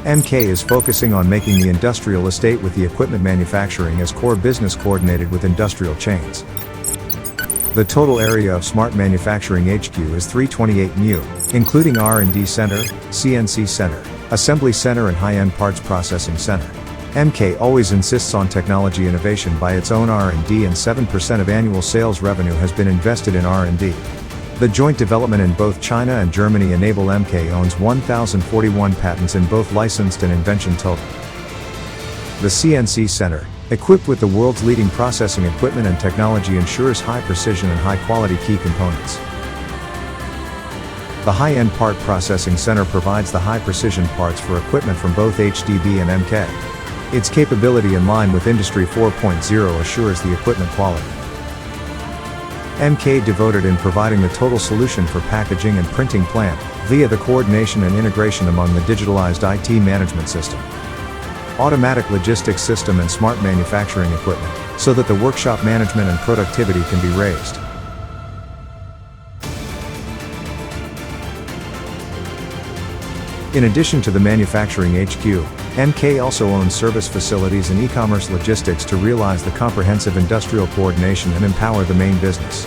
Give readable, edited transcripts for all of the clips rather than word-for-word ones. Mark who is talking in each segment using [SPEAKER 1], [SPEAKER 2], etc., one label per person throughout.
[SPEAKER 1] MK is focusing on making the industrial estate with the equipment manufacturing as core business coordinated with industrial chains. The total area of Smart Manufacturing HQ is 328 mu, including R&D Center, CNC Center, Assembly Center and High-End Parts Processing Center. MK always insists on technology innovation by its own R&D, and 7% of annual sales revenue has been invested in R&D. The joint development in both China and Germany enable MK owns 1,041 patents in both licensed and invention total. The CNC Center, equipped with the world's leading processing equipment and technology, ensures high precision and high-quality key components. The High-End Part Processing Center provides the high-precision parts for equipment from both HDB and MK. Its capability in line with Industry 4.0 assures the equipment quality. MK devoted in providing the total solution for packaging and printing plant, via the coordination and integration among the digitalized IT management system, automatic logistics system and smart manufacturing equipment, so that the workshop management and productivity can be raised. In addition to the manufacturing HQ, MK also owns service facilities and e-commerce logistics to realize the comprehensive industrial coordination and empower the main business.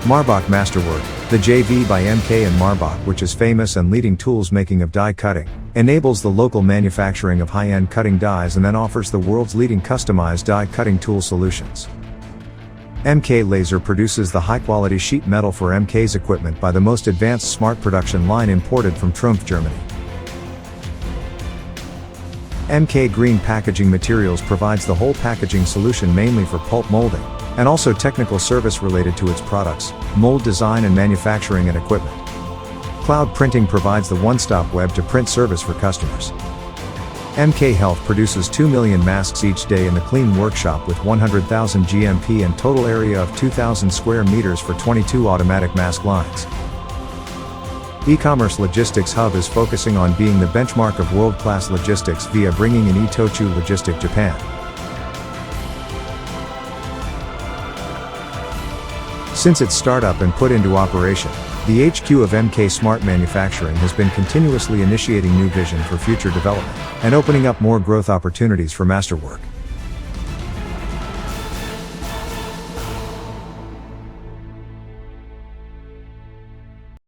[SPEAKER 1] Marbach Masterwork, the JV by MK and Marbach, which is famous and leading tools making of die cutting, enables the local manufacturing of high-end cutting dies and then offers the world's leading customized die cutting tool solutions. MK Laser produces the high-quality sheet metal for MK's equipment by the most advanced smart production line imported from Trumpf, Germany. MK Green Packaging Materials provides the whole packaging solution mainly for pulp molding, and also technical service related to its products, mold design and manufacturing and equipment. Cloud Printing provides the one-stop web to print service for customers. MK Health produces 2 million masks each day in the clean workshop with 100,000 GMP and total area of 2,000 square meters for 22 automatic mask lines. E-commerce Logistics Hub is focusing on being the benchmark of world-class logistics via bringing in Itochu Logistic Japan. Since its startup and put into operation, the HQ of MK Smart Manufacturing has been continuously initiating new vision for future development, and opening up more growth opportunities for Masterwork.